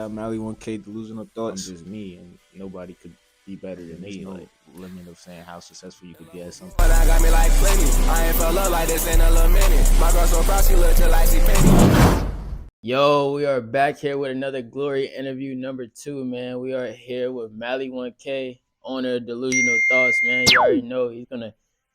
Mali1k Delusional I'm Thoughts. just me, and nobody could be better than There's me. no Like, limit of saying how successful you could be at something. But I got me like plenty. I ain't felt love like this in a little minute. My girl so proud, she look just like she penny. Yo, we are back here with another Glory interview number 2, man. We are here with Mali1k, owner of Delusional Thoughts, man. You already know he's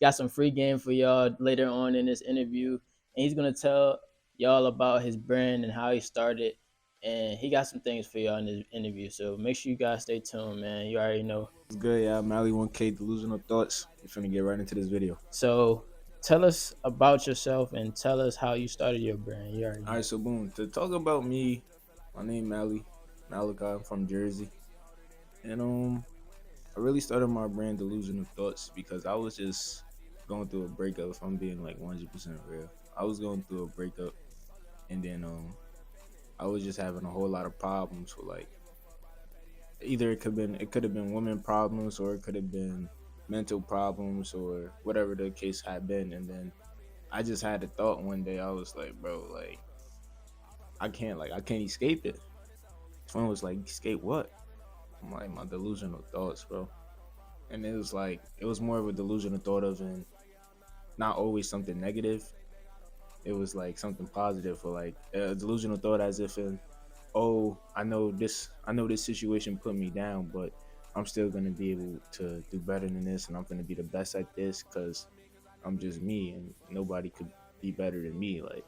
got some free game for y'all later on in this interview, and he's gonna tell y'all about his brand and how he started, and he got some things for y'all in this interview. So make sure you guys stay tuned, man. You already know. It's good, Mali1k Delusional Thoughts. We're finna get right into this video. So tell us about yourself and tell us how you started your brand. You already know. All right, so boom. To talk about me, my name Malik1k. I'm from Jersey, and I really started my brand Delusional Thoughts because I was just going through a breakup. If I'm being like 100% real, I was going through a breakup, and then I was just having a whole lot of problems with like either it could have been women problems, or it could have been mental problems, or whatever the case had been. And then I just had the thought one day. I was like, bro, like I can't escape it. Someone was like, escape what? I'm like, my delusional thoughts, bro. And it was more of a delusional thought of, and not always something negative. It was like something positive, or like a delusional thought as if in, oh, I know this situation put me down, but I'm still gonna be able to do better than this, and I'm gonna be the best at this because I'm just me, and nobody could be better than me. Like,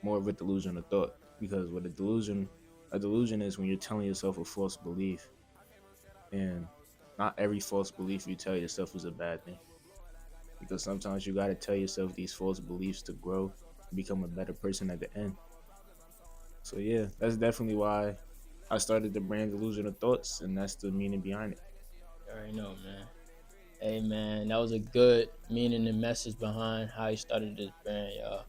more of a delusional thought, because what a delusion is when you're telling yourself a false belief, and not every false belief you tell yourself is a bad thing, because sometimes you gotta tell yourself these false beliefs to grow, become a better person at the end. So yeah, that's definitely why I started the brand Delusional Thoughts, and that's the meaning behind it. You already know, man. Hey, man, that was a good meaning and message behind how you started this brand, y'all.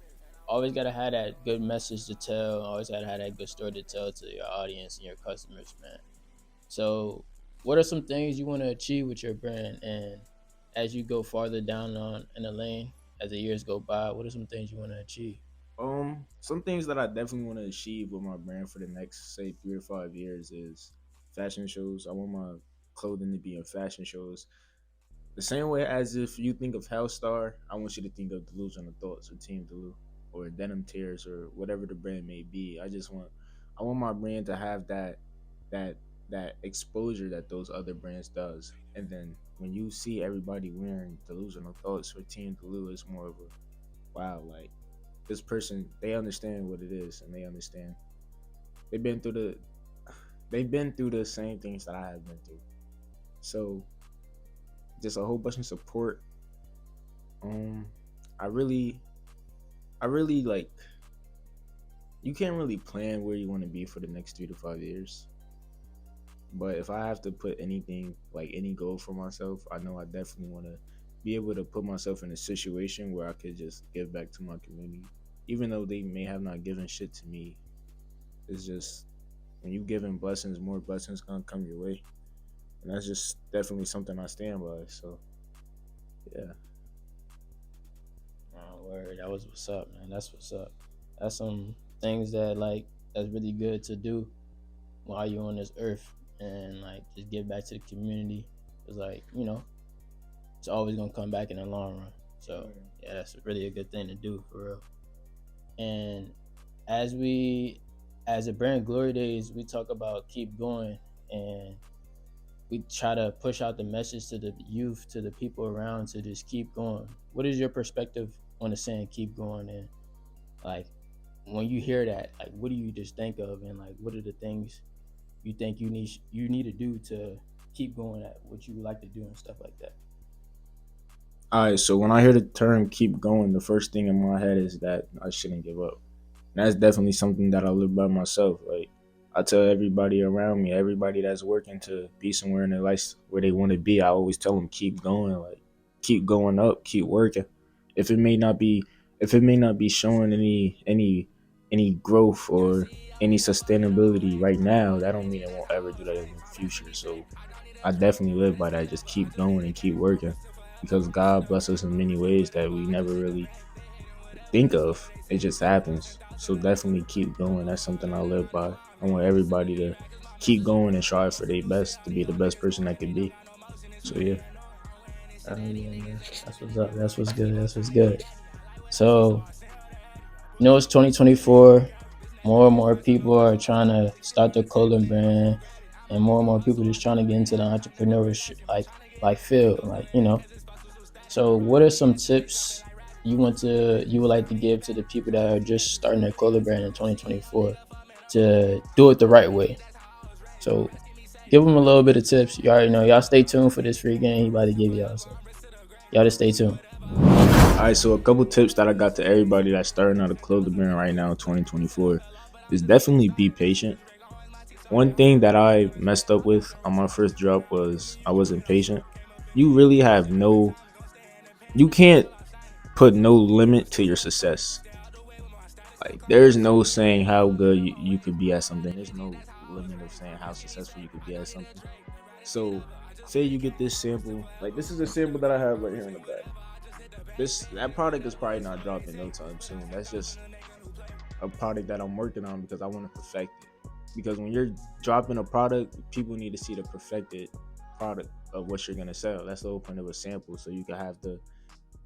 Always got to have that good message to tell. Always got to have that good story to tell to your audience and your customers, man. So what are some things you want to achieve with your brand? And as you go farther down in the lane, as the years go by, what are some things you want to achieve? Some things that I definitely want to achieve with my brand for the next, say, 3 to 5 years is fashion shows. I want my clothing to be in fashion shows. The same way as if you think of Hellstar, I want you to think of Delusional Thoughts, or Team Delu, or Denim Tears, or whatever the brand may be. I want my brand to have that that exposure that those other brands does. And then when you see everybody wearing Delusional Thoughts or Team Delu, it's more of a wow, like this person, they understand what it is, and they understand they've been through the same things that I have been through. So just a whole bunch of support. I really like, you can't really plan where you want to be for the next 3 to 5 years. But if I have to put anything, like any goal for myself, I know I definitely want to be able to put myself in a situation where I could just give back to my community. Even though they may have not given shit to me, it's just when you giving blessings, more blessings gonna come your way. And that's just definitely something I stand by. So yeah. Oh, word. That was what's up, man. That's what's up. That's some things that's really good to do while you're on this earth, and like just give back to the community. It's like, it's always gonna come back in the long run. So yeah, that's really a good thing to do, for real. And as a brand Glory Days, we talk about keep going, and we try to push out the message to the youth, to the people around, to just keep going. What is your perspective on the saying keep going? And like, when you hear that, like, what do you just think of? And like, what are the things you think you need to do to keep going at what you like to do and stuff like that? All right, so when I hear the term keep going, the first thing in my head is that I shouldn't give up. And that's definitely something that I live by myself. Like, I tell everybody around me, everybody that's working to be somewhere in their life where they want to be, I always tell them keep going, like keep going up, keep working. If it may not be showing any growth or any sustainability right now, that don't mean it won't ever do that in the future. So I definitely live by that. Just keep going and keep working, because God bless us in many ways that we never really think of. It just happens. So definitely keep going. That's something I live by. I want everybody to keep going and strive for their best to be the best person that can be. So yeah. Yeah, man. That's what's up. That's what's good. That's what's good. So, it's 2024. More and more people are trying to start their clothing brand, and more people just trying to get into the entrepreneurship like field, So, what are some tips you would like to give to the people that are just starting their clothing brand in 2024 to do it the right way? So, give them a little bit of tips. You already know. Y'all stay tuned for this free game he about to give y'all. So, y'all just stay tuned. All right, so a couple tips that I got to everybody that's starting out a clothing brand right now in 2024 is definitely be patient. One thing that I messed up with on my first drop was I wasn't patient. You really have you can't put no limit to your success. Like, there's no saying how good you could be at something. There's no limit of saying how successful you could be at something. So, say you get this sample. Like, this is a sample that I have right here in the back. That product is probably not dropping no time soon. That's just a product that I'm working on because I want to perfect it. Because when you're dropping a product, people need to see the perfected product of what you're gonna sell. That's the whole point of a sample, so you can have the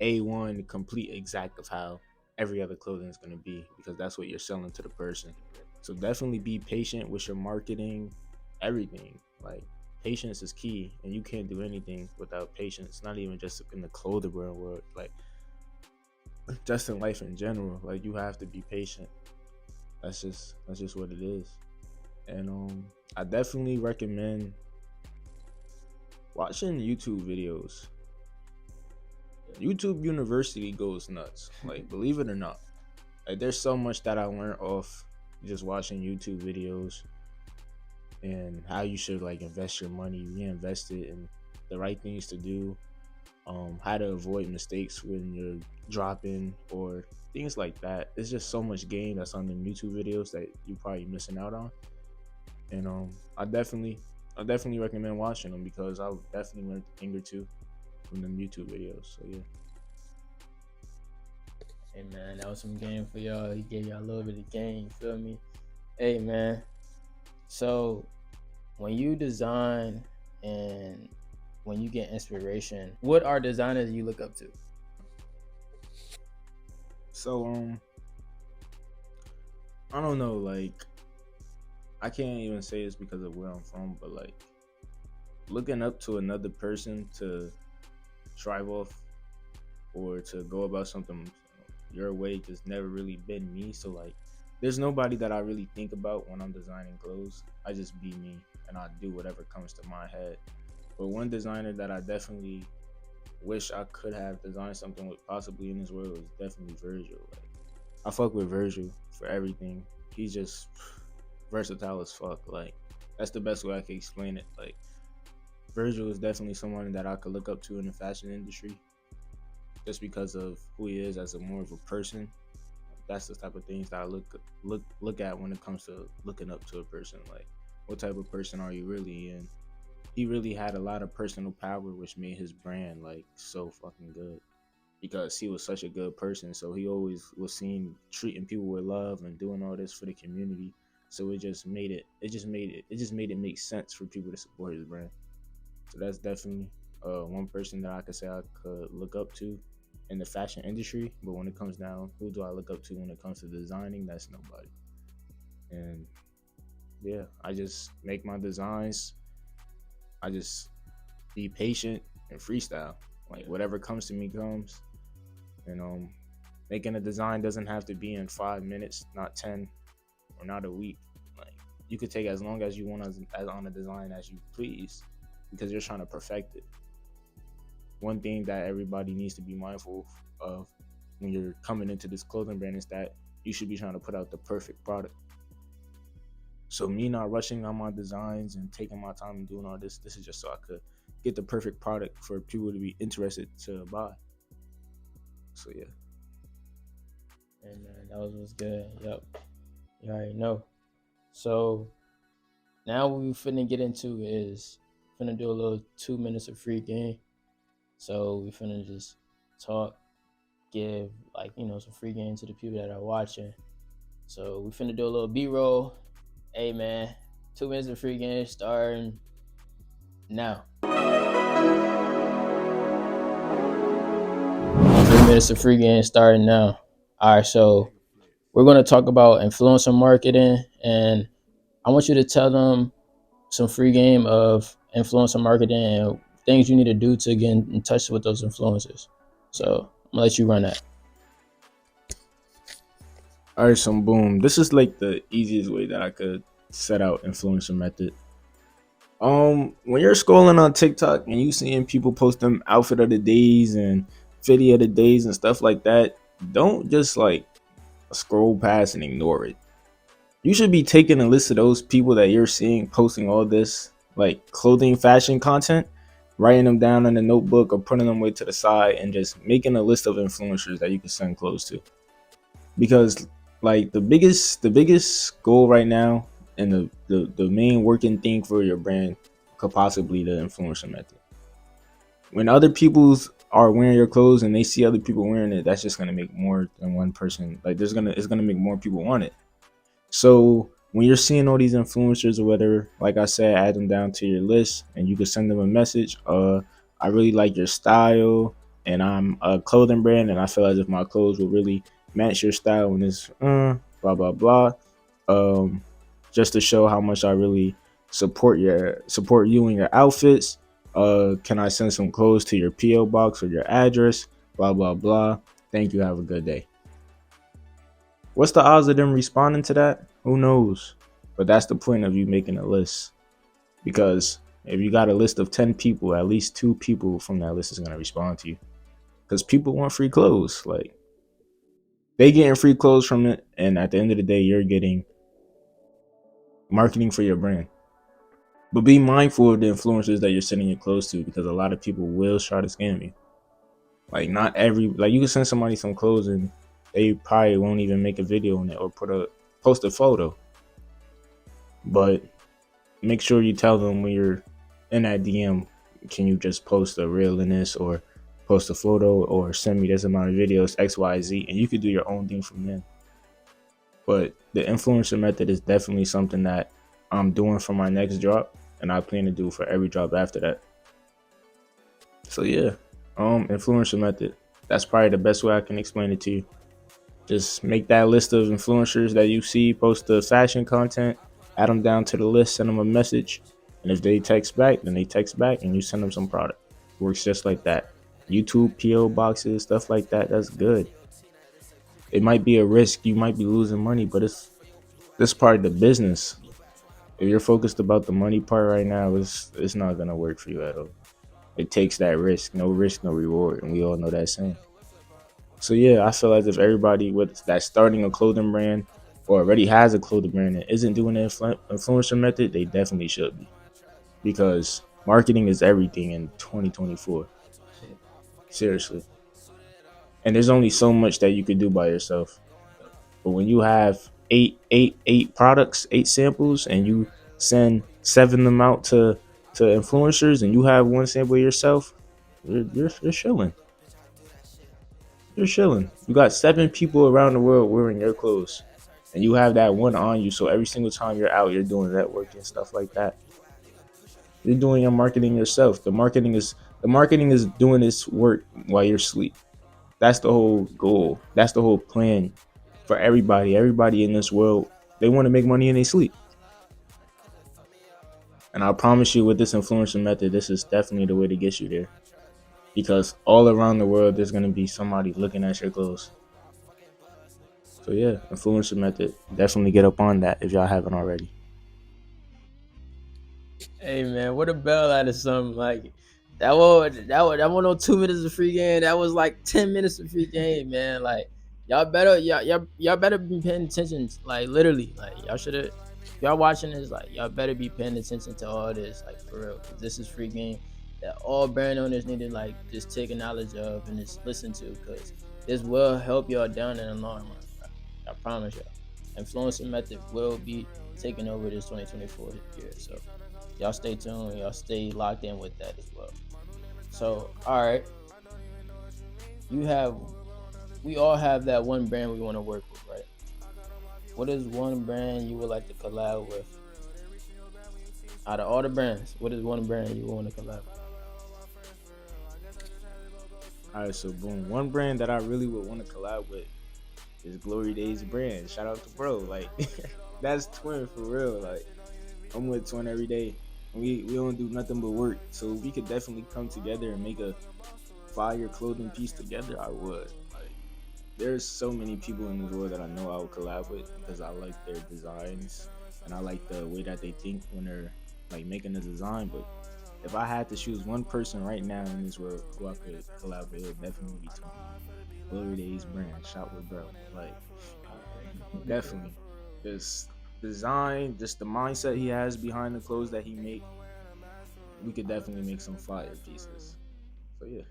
A1 complete exact of how every other clothing is gonna be, because that's what you're selling to the person. So definitely be patient with your marketing, everything. Like, patience is key, and you can't do anything without patience. Not even just in the clothing world, like just in life in general. Like, you have to be patient. That's just what it is. And I definitely recommend watching YouTube videos. YouTube University goes nuts. Like, believe it or not, like, there's so much that I learned off just watching YouTube videos, and how you should like invest your money, reinvest it, and the right things to do. How to avoid mistakes when you're dropping or things like that. It's just so much game that's on the YouTube videos that you're probably missing out on. And I definitely recommend watching them, because I've definitely learned a thing or two from them YouTube videos. So yeah. Hey man, that was some game for y'all. He gave y'all a little bit of game, you feel me? Hey man, so when you design and when you get inspiration, what are designers you look up to? So I don't know, like, I can't even say it's because of where I'm from, but like, looking up to another person to strive off or to go about something your way just never really been me. So like, there's nobody that I really think about when I'm designing clothes. I just be me, and I do whatever comes to my head. But one designer that I definitely wish I could have designed something with possibly in this world is definitely Virgil. Like, I fuck with Virgil for everything. He's just versatile as fuck. Like, that's the best way I can explain it. Like, Virgil is definitely someone that I could look up to in the fashion industry, just because of who he is as a more of a person. That's the type of things that I look at when it comes to looking up to a person. Like, what type of person are you really? And he really had a lot of personal power, which made his brand like so fucking good, because he was such a good person. So he always was seen treating people with love and doing all this for the community. So it just made it make sense for people to support his brand. So that's definitely one person that I could say I could look up to in the fashion industry. But when it comes down, who do I look up to when it comes to designing? That's nobody. And yeah, I just make my designs. I just be patient and freestyle. Like, whatever comes to me comes. And making a design doesn't have to be in 5 minutes, not 10, or not a week. Like, you could take as long as you want as on a design as you please, because you're trying to perfect it. One thing that everybody needs to be mindful of when you're coming into this clothing brand is that you should be trying to put out the perfect product. So me not rushing on my designs and taking my time and doing all this is just so I could get the perfect product for people to be interested to buy. So yeah. And that was good. Yep. You already know. So now what we finna get into is finna do a little 2 minutes of free game. So we finna just talk, give some free game to the people that are watching. So we finna do a little B-roll, Hey man, 2 minutes of free game starting now. 3 minutes of free game starting now. All right, so we're gonna talk about influencer marketing, and I want you to tell them some free game of influencer marketing and things you need to do to get in touch with those influencers. So I'm gonna let you run that. All right, so boom. This is like the easiest way that I could set out influencer method. When you're scrolling on TikTok and you seeing people post them outfit of the days and video of the days and stuff like that, don't just like scroll past and ignore it. You should be taking a list of those people that you're seeing posting all this like clothing fashion content, writing them down in a notebook or putting them way to the side and just making a list of influencers that you can send clothes to. Because like the biggest goal right now and the main working thing for your brand could possibly the influencer method. When other people's are wearing your clothes and they see other people wearing it, that's just gonna make more than one person like it's gonna make more people want it. So when you're seeing all these influencers or whatever, like I said, add them down to your list and you can send them a message. I really like your style and I'm a clothing brand and I feel as if my clothes will really match your style and it's blah blah blah. Um just to show how much I really support you and your outfits. Can I send some clothes to your PO box or your address? Blah blah blah. Thank you. Have a good day. What's the odds of them responding to that? Who knows? But that's the point of you making a list. Because if you got a list of 10 people, at least 2 people from that list is going to respond to you. Because people want free clothes. Like, they getting free clothes from it. And at the end of the day, you're getting marketing for your brand. But be mindful of the influencers that you're sending your clothes to. Because a lot of people will try to scam you. Like, not every... Like, you can send somebody some clothes and they probably won't even make a video on it or post a photo. But make sure you tell them when you're in that DM, can you just post a reel in this or post a photo or send me this amount of videos, XYZ, and you could do your own thing from then. But the influencer method is definitely something that I'm doing for my next drop and I plan to do for every drop after that. So yeah, influencer method. That's probably the best way I can explain it to you. Just make that list of influencers that you see post the fashion content, add them down to the list, send them a message, and if they text back, then they text back and you send them some product. Works just like that. YouTube PO boxes, stuff like that, that's good. It might be a risk, you might be losing money, but this part of the business. If you're focused about the money part right now, it's not gonna work for you at all. It takes that risk, no reward, and we all know that saying. So yeah, I feel as if everybody that's starting a clothing brand or already has a clothing brand and isn't doing the influencer method, they definitely should be. Because marketing is everything in 2024. Seriously. And there's only so much that you could do by yourself. But when you have eight products, 8 samples, and you send 7 of them out to influencers and you have 1 sample yourself, you're chilling. You're chilling. You got 7 people around the world wearing your clothes, and you have that one on you. So every single time you're out, you're doing networking and stuff like that. You're doing your marketing yourself. The marketing is doing its work while you're asleep. That's the whole goal. That's the whole plan for everybody. Everybody in this world, they want to make money in their sleep. And I promise you, with this influencer method, this is definitely the way to get you there. Because all around the world, there's going to be somebody looking at your clothes. So yeah, influencer method. Definitely get up on that if y'all haven't already. Hey man, what a bell out of something like that was no 2 minutes of free game. That was like 10 minutes of free game, man. Like y'all better be paying attention. Like literally, like y'all should have. Y'all watching this, like y'all better be paying attention to all this, like for real. Cause this is free game that all brand owners need to like just take a knowledge of and just listen to, cause this will help y'all down in the long run. Bro. I promise y'all. Influencer method will be taking over this 2024 year. So y'all stay tuned. Y'all stay locked in with that as well. So, all right. We all have that one brand we want to work with, right? what is one brand you would like to collab with? Out of all the brands, what is one brand you want to collab with? All right, so boom. One brand that I really would want to collab with is Glory Days brand. Shout out to bro. Like that's twin for real. Like I'm with twin every day. We don't do nothing but work. So we could definitely come together and make a fire clothing piece together. I would. Like there's so many people in this world that I know I would collab with because I like their designs and I like the way that they think when they're like making a design. But if I had to choose one person right now in this world who I could collab with, it would definitely be Twin. Glory Days brand, shout with bro. Like definitely. This design, just the mindset he has behind the clothes that he make, we could definitely make some fire pieces. So yeah.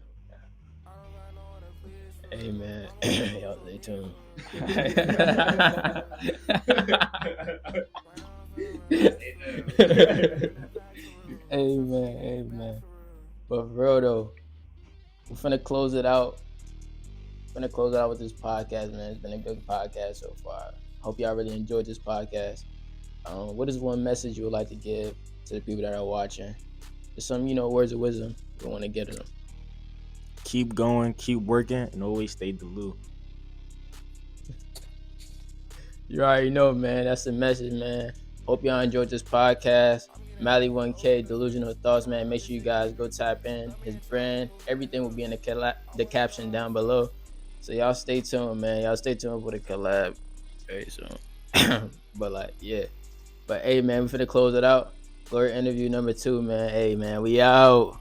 Hey man, y'all stay tuned. Amen. But for real though, we're finna close it out. Finna close it out with this podcast, man. It's been a good podcast so far. Hope y'all really enjoyed this podcast. What is one message you would like to give to the people that are watching? Just some, words of wisdom you want to get to them. Keep going, keep working, and always stay Delu. You already know, man. That's the message, man. Hope y'all enjoyed this podcast. Mali1k Delusional Thoughts, man. Make sure you guys go tap in his brand. Everything will be in the caption down below. So y'all stay tuned, man. Y'all stay tuned for the collab very soon. But yeah. But hey, man, we finna close it out. Glory interview number 2, man. Hey, man, we out.